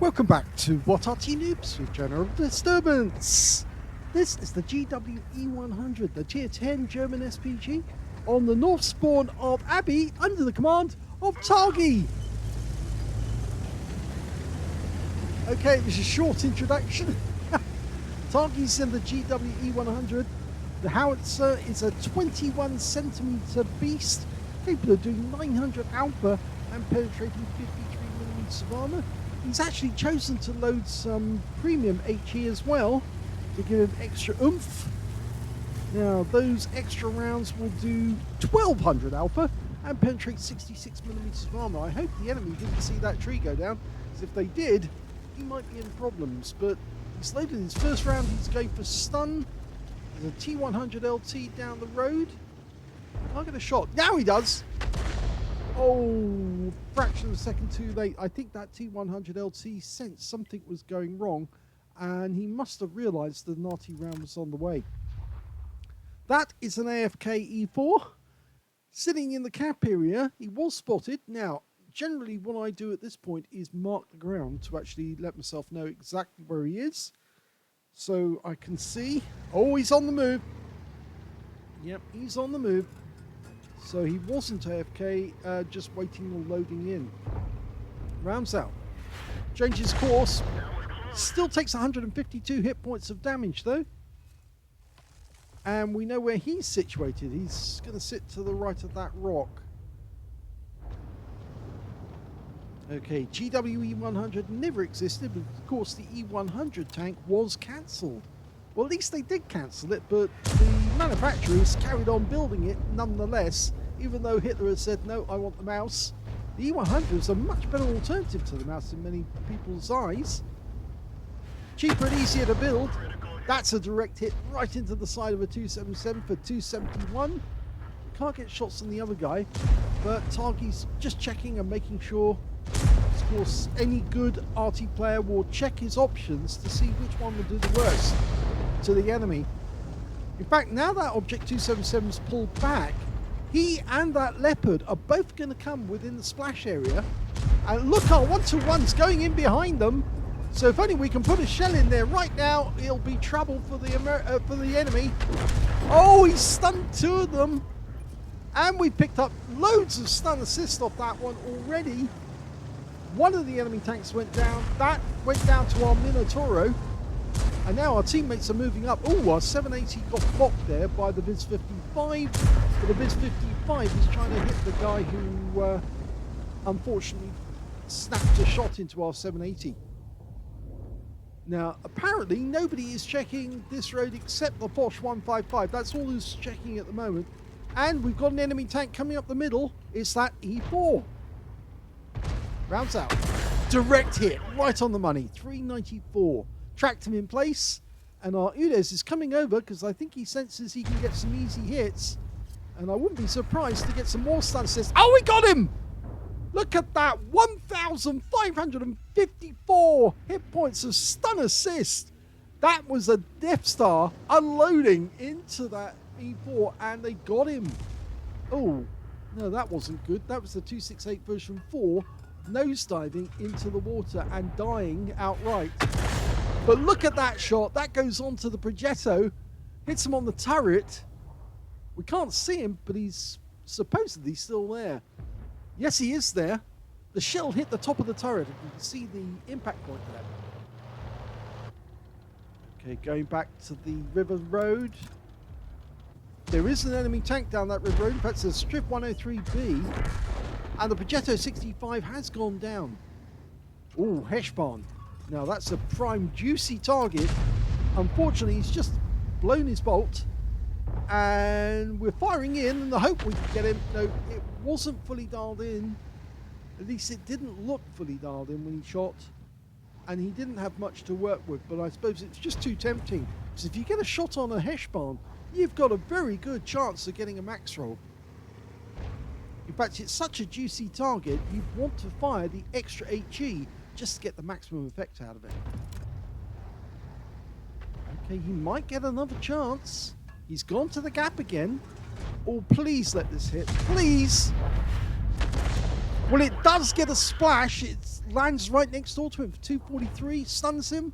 Welcome back to What Arty Noobs with General Disturbance. This is the GWE100, the Tier 10 German SPG, on the north spawn of Abbey under the command of Targy. Okay, this is a short introduction. Targy's in the GWE100. The howitzer is a 21 centimeter beast, capable of doing 900 alpha and penetrating 53mm of armor. He's actually chosen to load some premium HE as well to give him extra oomph. Now those extra rounds will do 1200 alpha and penetrate 66mm of armor. I hope the enemy didn't see that tree go down, because if they did, he might be in problems. But he's loaded his first round. He's going for stun. There's a T100 LT down the road. Can't get a shot. Now he does. Oh, fraction of a second too late. I think that T100 LT sensed something was going wrong, and he must have realised the Arty round was on the way. That is an AFK E4 sitting in the cap area. He was spotted. Now, generally what I do at this point is mark the ground to actually let myself know exactly where he is, so I can see. Oh, he's on the move. Yep, he's on the move. So he wasn't AFK, just waiting or loading in. Rounds out. Changes course. Still takes 152 hit points of damage though. And we know where he's situated. He's going to sit to the right of that rock. Okay, GWE100 never existed, but of course the E100 tank was cancelled. Well, at least they did cancel it, but the manufacturers carried on building it nonetheless, even though Hitler has said, no, I want the mouse. The E100 is a much better alternative to the mouse in many people's eyes. Cheaper and easier to build. That's a direct hit right into the side of a 277 for 271. Can't get shots on the other guy, but Targy's just checking and making sure. Of course, any good Arty player will check his options to see which one will do the worst to the enemy. In fact, now that Object 277's pulled back, he and that Leopard are both going to come within the splash area. And look, our 1-2-1's going in behind them. So if only we can put a shell in there right now, it'll be trouble for the enemy. Oh, he's stunned two of them. And we picked up loads of stun assist off that one already. One of the enemy tanks went down. That went down to our Minotauro. And now our teammates are moving up. Oh, our 780 got blocked there by the Viz 55. But the Viz 55 is trying to hit the guy who unfortunately snapped a shot into our 780. Now, apparently nobody is checking this road except the Porsche 155. That's all who's checking at the moment. And we've got an enemy tank coming up the middle. It's that E4. Rounds out. Direct hit. Right on the money. 394. Tracked him in place. And our Udes is coming over because I think he senses he can get some easy hits. And I wouldn't be surprised to get some more stun assists. Oh, we got him! Look at that. 1,554 hit points of stun assist. That was a Death Star unloading into that E4 and they got him. Oh, no, that wasn't good. That was the 268 version 4 nosediving into the water and dying outright. But look at that shot. That goes on to the Progetto, hits him on the turret. We can't see him, but he's supposedly still there. Yes, he is there. The shell hit the top of the turret. You can see the impact point there. Okay, going back to the river road. There is an enemy tank down that river road. In fact, it's a Strip 103B. And the Progetto 65 has gone down. Oh, Heshbon. Now, that's a prime juicy target. Unfortunately, he's just blown his bolt. And we're firing in in the hope we can get him. No, it wasn't fully dialed in. At least it didn't look fully dialed in when he shot. And he didn't have much to work with. But I suppose it's just too tempting. Because if you get a shot on a Heshbon, you've got a very good chance of getting a max roll. In fact, it's such a juicy target, you want to fire the extra HE just to get the maximum effect out of it. Okay, he might get another chance. He's gone to the gap again. Oh, please let this hit. Please! Well, it does get a splash. It lands right next door to him for 243, stuns him,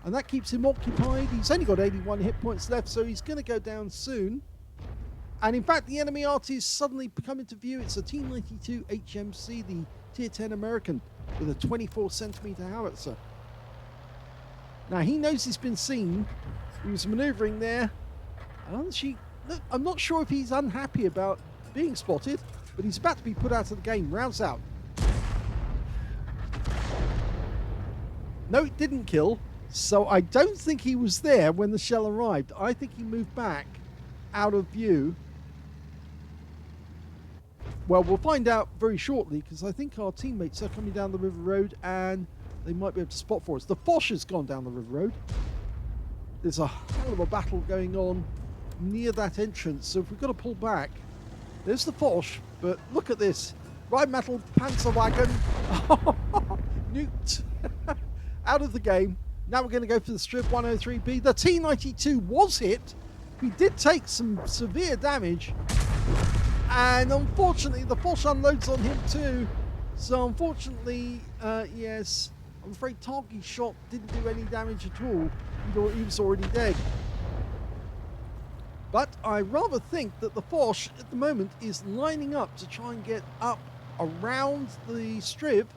and that keeps him occupied. He's only got 81 hit points left, so he's going to go down soon. And in fact, the enemy Arty is suddenly come into view. It's a T-92 HMC, the Tier 10 American, with a 24-centimeter howitzer. Now, he knows he's been seen. He was maneuvering there. I'm not sure if he's unhappy about being spotted, but he's about to be put out of the game. Rounds out. No, it didn't kill. So I don't think he was there when the shell arrived. I think he moved back out of view. Well, we'll find out very shortly, because I think our teammates are coming down the river road and they might be able to spot for us. The Foch has gone down the river road. There's a hell of a battle going on near that entrance, so if we've got to pull back, there's the Foch, but look at this. Rheinmetall Panzerwagen. Nuked. Out of the game. Now we're going to go for the Strip 103B. The T-92 was hit. He did take some severe damage. And unfortunately, the Foch unloads on him too. So unfortunately, yes, I'm afraid Targy's shot didn't do any damage at all. He was already dead. But I rather think that the Foch at the moment is lining up to try and get up around the strip.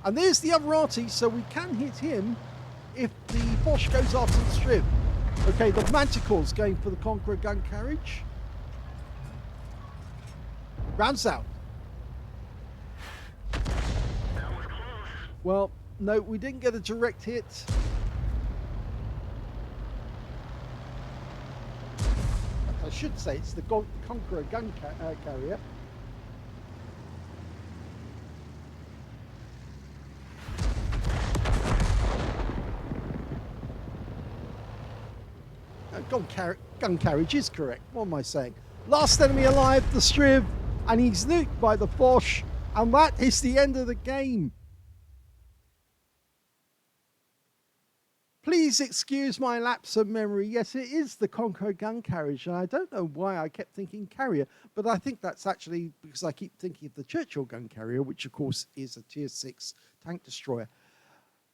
And there's the other Arty, so we can hit him if the Foch goes after the strip. Okay, the Manticore's going for the Conqueror gun carriage. Rounds out. Well, no, we didn't get a direct hit. I should say it's the Conqueror gun carrier. Gun carriage is correct. What am I saying? Last enemy alive, the Striv, and he's nuked by the Foch, and that is the end of the game. Please excuse my lapse of memory. Yes, it is the Conqueror gun carriage, and I don't know why I kept thinking carrier, but I think that's actually because I keep thinking of the Churchill gun carrier, which of course is a Tier 6 tank destroyer.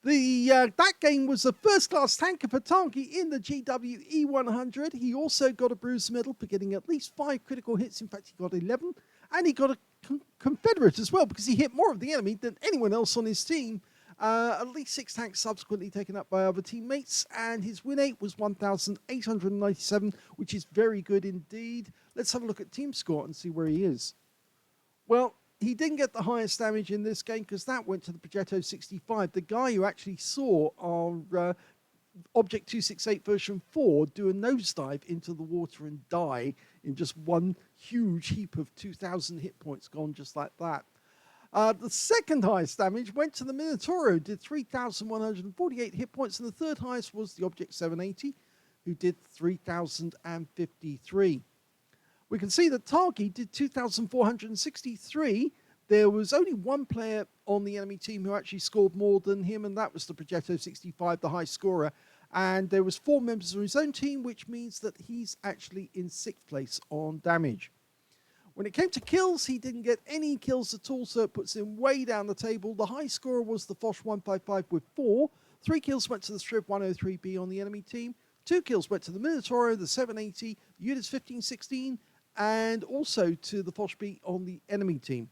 That game was a first-class tanker for Targy in the GW E100. He also got a bruise medal for getting at least 5 critical hits. In fact, he got 11, and he got a Confederate as well, because he hit more of the enemy than anyone else on his team. At least 6 tanks subsequently taken up by other teammates, and his win rate was 1,897, which is very good indeed. Let's have a look at team score and see where he is. Well, he didn't get the highest damage in this game because that went to the Progetto 65, the guy who actually saw our Object 268 version 4 do a nosedive into the water and die in just one huge heap of 2,000 hit points gone just like that. The second highest damage went to the Minotauro, did 3,148 hit points, and the third highest was the Object 780, who did 3,053. We can see that Targy did 2,463. There was only one player on the enemy team who actually scored more than him, and that was the Progetto 65, the high scorer. And there was 4 members of his own team, which means that he's actually in 6th place on damage. When it came to kills, he didn't get any kills at all, so it puts him way down the table. The high scorer was the Foch 155 with 4. 3 kills went to the Strip 103B on the enemy team. 2 kills went to the Minotauro, the 780, units 1516, and also to the Foch B on the enemy team.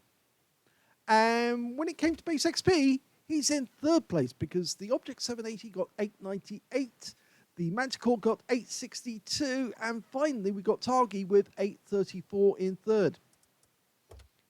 And when it came to base XP, he's in 3rd place because the Object 780 got 898, the Manticore got 862, and finally we got Targy with 834 in 3rd.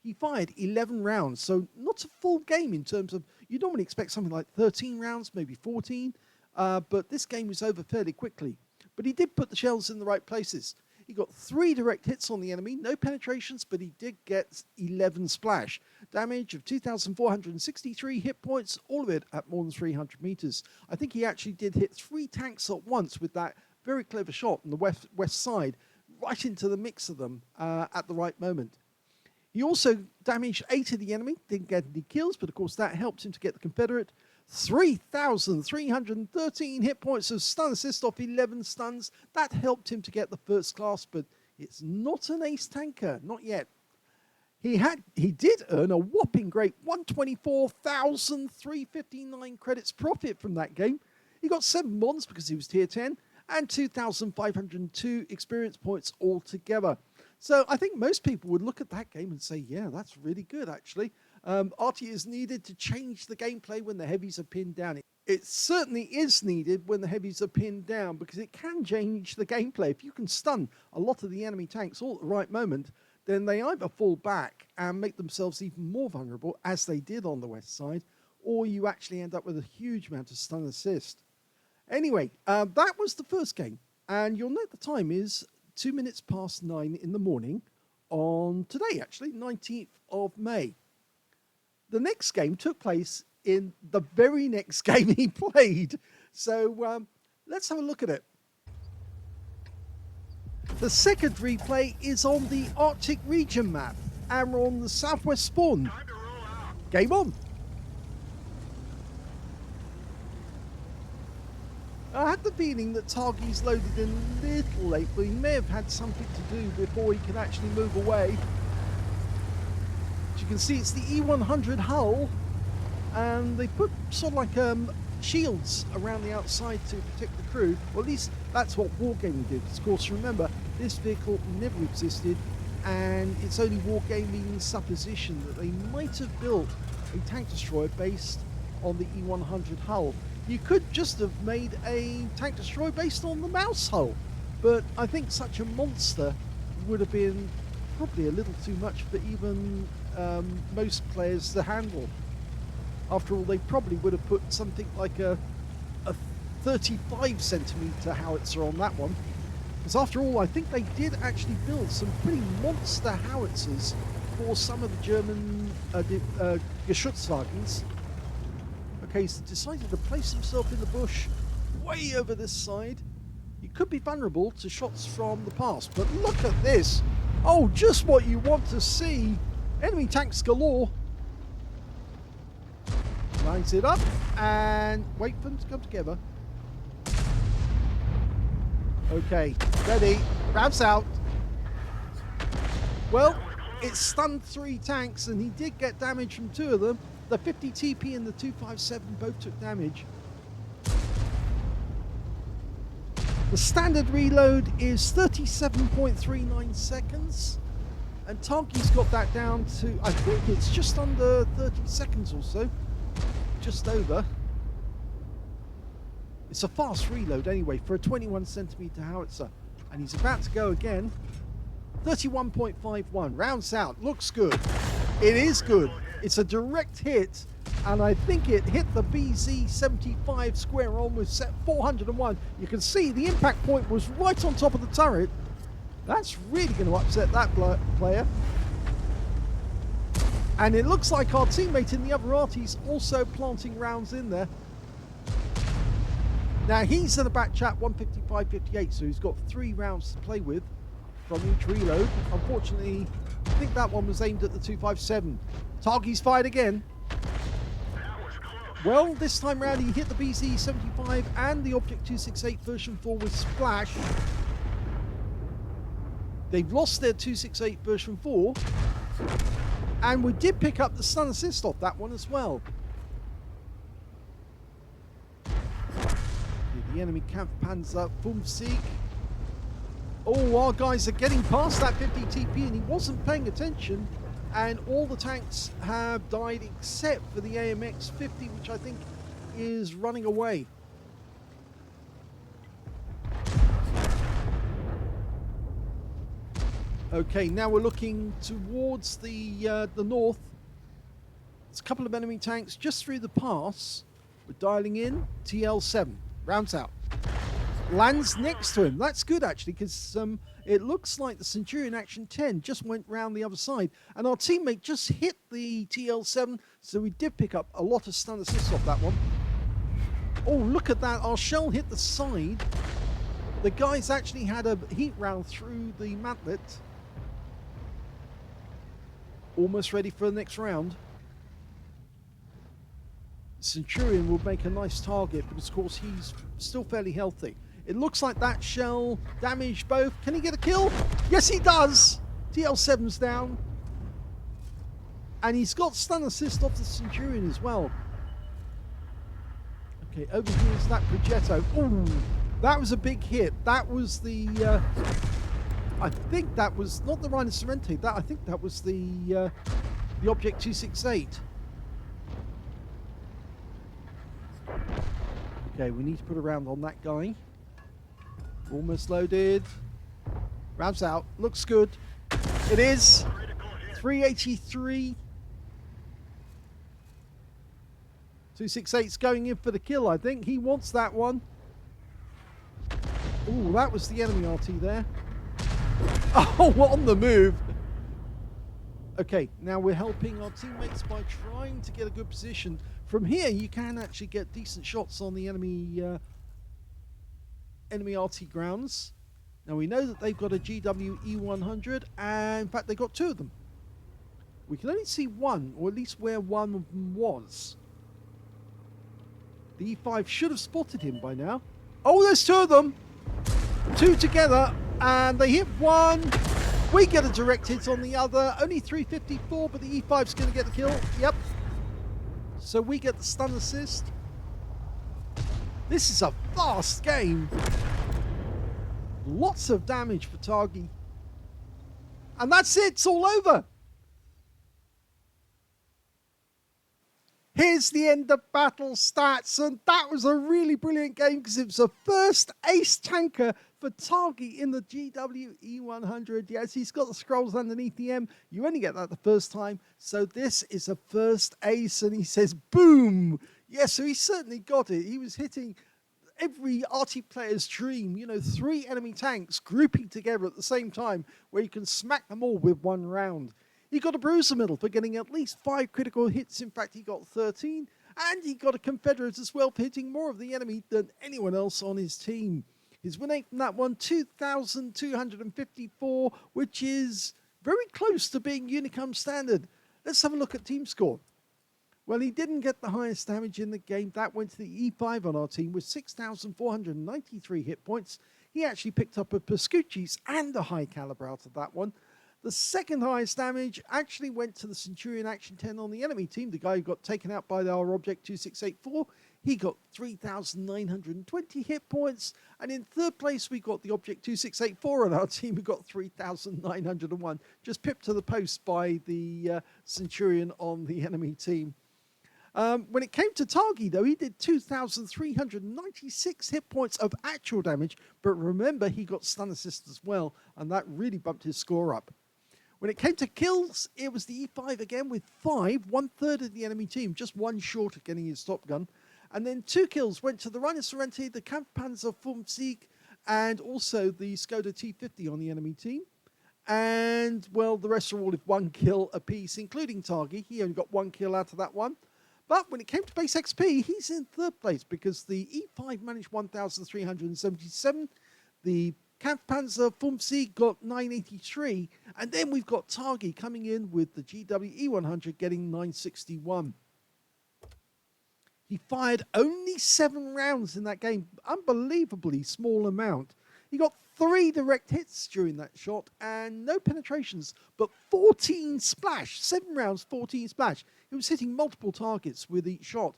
He fired 11 rounds, so not a full game in terms of, you normally expect something like 13 rounds, maybe 14, but this game was over fairly quickly. But he did put the shells in the right places. He got 3 direct hits on the enemy, no penetrations, but he did get 11 splash. Damage of 2,463 hit points, all of it at more than 300 meters. I think he actually did hit 3 tanks at once with that very clever shot on the west side, right into the mix of them at the right moment. He also damaged 8 of the enemy, didn't get any kills, but of course that helped him to get the Confederate. 3,313 hit points of stun assist off 11 stuns. That helped him to get the 1st class, but it's not an ace tanker, not yet. He did earn a whopping great 124,359 credits profit from that game. He got 7 bonds because he was tier 10 and 2,502 experience points altogether. So I think most people would look at that game and say, yeah, that's really good actually. Arty is needed to change the gameplay when the heavies are pinned down. It certainly is needed when the heavies are pinned down because it can change the gameplay. If you can stun a lot of the enemy tanks all at the right moment, then they either fall back and make themselves even more vulnerable, as they did on the west side, or you actually end up with a huge amount of stun assist. Anyway, that was the first game, and you'll note the time is 2 minutes past 9 in the morning on today, actually, 19th of May. The next game took place in the very next game he played. So let's have a look at it. The second replay is on the Arctic Region map, and we're on the southwest spawn. Game on. I had the feeling that Targy's loaded in a little late, but he may have had something to do before he could actually move away. As you can see, it's the E100 hull, and they put sort of like shields around the outside to protect the crew. Well, at least that's what Wargaming did. Of course, remember, this vehicle never existed, and it's only Wargaming's supposition that they might have built a tank destroyer based on the E100 hull. You could just have made a tank destroyer based on the mouse hull, but I think such a monster would have been probably a little too much for even most players to handle. After all, they probably would have put something like a 35 centimeter howitzer on that one. Because after all, I think they did actually build some pretty monster howitzers for some of the German Geschutzwagens. Okay, so decided to place himself in the bush way over this side. You could be vulnerable to shots from the past, but look at this. Oh, just what you want to see. Enemy tanks galore. Lines it up and wait for them to come together. Okay, ready. Rounds out. Well, it stunned 3 tanks and he did get damage from 2 of them. The 50 TP and the 257 both took damage. The standard reload is 37.39 seconds. And Targy's got that down to, I think it's just under 30 seconds or so. Just over. It's a fast reload anyway for a 21 centimeter howitzer. And he's about to go again. 31.51. Rounds out. Looks good. It is good. It's a direct hit. And I think it hit the BZ-75 square on with set 401. You can see the impact point was right on top of the turret. That's really going to upset that player. And it looks like our teammate in the other Arty's also planting rounds in there. Now he's in a back chat 155.58, so he's got 3 rounds to play with from each reload. Unfortunately, I think that one was aimed at the 257. Targy's fired again. Well, this time round he hit the BZ-75 and the Object 268 version 4 with splash. They've lost their 268 version 4. And we did pick up the stun assist off that one as well. The enemy Kampfpanzer Fumsieg. Oh, our guys are getting past that 50 TP and he wasn't paying attention. And all the tanks have died except for the AMX 50, which I think is running away. Okay, now we're looking towards the north. There's a couple of enemy tanks just through the pass. We're dialing in TL7. Rounds out. Lands next to him. That's good actually, because it looks like the Centurion Action 10 just went round the other side, and our teammate just hit the TL7, so we did pick up a lot of stun assists off that one. Oh, look at that! Our shell hit the side. The guys actually had a heat round through the mantlet. Almost ready for the next round. Centurion will make a nice target, but of course he's still fairly healthy. It looks like that shell damaged both. Can he get a kill? Yes, he does! TL7's down. And he's got stun assist off the Centurion as well. Okay, over here is that Progetto. Ooh, that was a big hit. That was the... I think that was not the Rhino Sorrente. I think that was the Object 268. Okay, we need to put a round on that guy. Almost loaded. Rounds out. Looks good. It is. 383. 268's going in for the kill, I think. He wants that one. Oh, that was the enemy Arty there. Oh, on the move. Okay, now we're helping our teammates by trying to get a good position. From here, you can actually get decent shots on the enemy Arty grounds. Now, we know that they've got a GW E100, and in fact, they got two of them. We can only see one, or at least where one of them was. The E5 should have spotted him by now. Oh, there's two of them. Two together, and they hit one. We get a direct hit on the other. Only 354, but the E5's going to get the kill. Yep. So we get the stun assist. This is a fast game. Lots of damage for targy. And that's it. It's all over. Here's the end of battle stats, and that was a really brilliant game because it was the first ace tanker for targy in the GW E100. Yes, he's got the scrolls underneath the M. You only get that the first time, so this is a first ace, and he says, boom! Yes, so he certainly got it. He was hitting every Arty player's dream, you know, 3 enemy tanks grouping together at the same time where you can smack them all with one round. He got a bruiser medal for getting at least 5 critical hits. In fact, he got 13. And he got a Confederate as well for hitting more of the enemy than anyone else on his team. His win rate from that one, 2,254, which is very close to being Unicum standard. Let's have a look at team score. Well, he didn't get the highest damage in the game. That went to the E5 on our team with 6,493 hit points. He actually picked up a Pascucci's and a high caliber out of that one. The second highest damage actually went to the Centurion Action 10 on the enemy team, the guy who got taken out by our Object 2684. He got 3,920 hit points. And in third place, we got the Object 2684 on our team, who got 3,901. Just pipped to the post by the Centurion on the enemy team. When it came to targy, though, he did 2,396 hit points of actual damage. But remember, he got stun assist as well, and that really bumped his score up. When it came to kills, it was the E5 again with 5, 1/3 of the enemy team, just one short of getting his top gun. And then 2 kills went to the Rhino Sorrente, the Kampfpanzer Fumsieg, and also the Skoda T50 on the enemy team. And, well, the rest are all with 1 kill apiece, including targy. He only got 1 kill out of that one. But when it came to base XP, he's in third place because the E5 managed 1,377. The Kampfpanzer Fumsieg got 983. And then we've got targy coming in with the GW E100 getting 961. He fired only 7 rounds in that game. Unbelievably small amount. He got 3 direct hits during that shot and no penetrations, but 14 splash. 7 rounds, 14 splash. He was hitting multiple targets with each shot.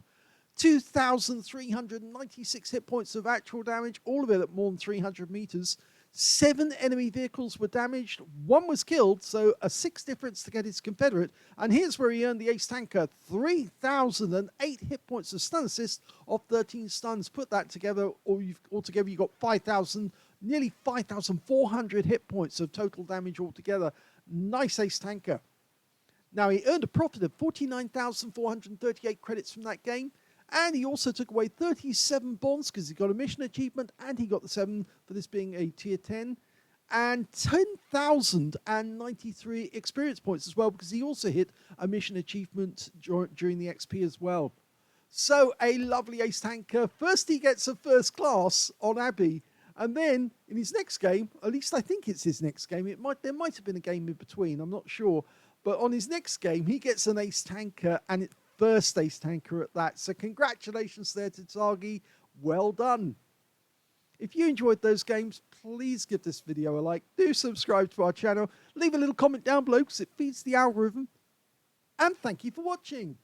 2,396 hit points of actual damage, all of it at more than 300 meters. 7 enemy vehicles were damaged. 1 was killed, so a 6 difference to get his Confederate. And here's where he earned the ace tanker, 3,008 hit points of stun assist off 13 stuns. Put that together, altogether you got 5,000, nearly 5,400 hit points of total damage altogether. Nice ace tanker. Now, he earned a profit of 49,438 credits from that game. And he also took away 37 bonds because he got a mission achievement and he got the 7 for this being a tier 10. And 10,093 experience points as well because he also hit a mission achievement during the XP as well. So a lovely ace tanker. First he gets a first class on Abbey. And then in his next game, at least I think it's his next game, there might have been a game in between, I'm not sure. But on his next game, he gets an ace tanker and it's first ace tanker at that. So congratulations there to targy. Well done. If you enjoyed those games, please give this video a like. Do subscribe to our channel. Leave a little comment down below because it feeds the algorithm. and thank you for watching.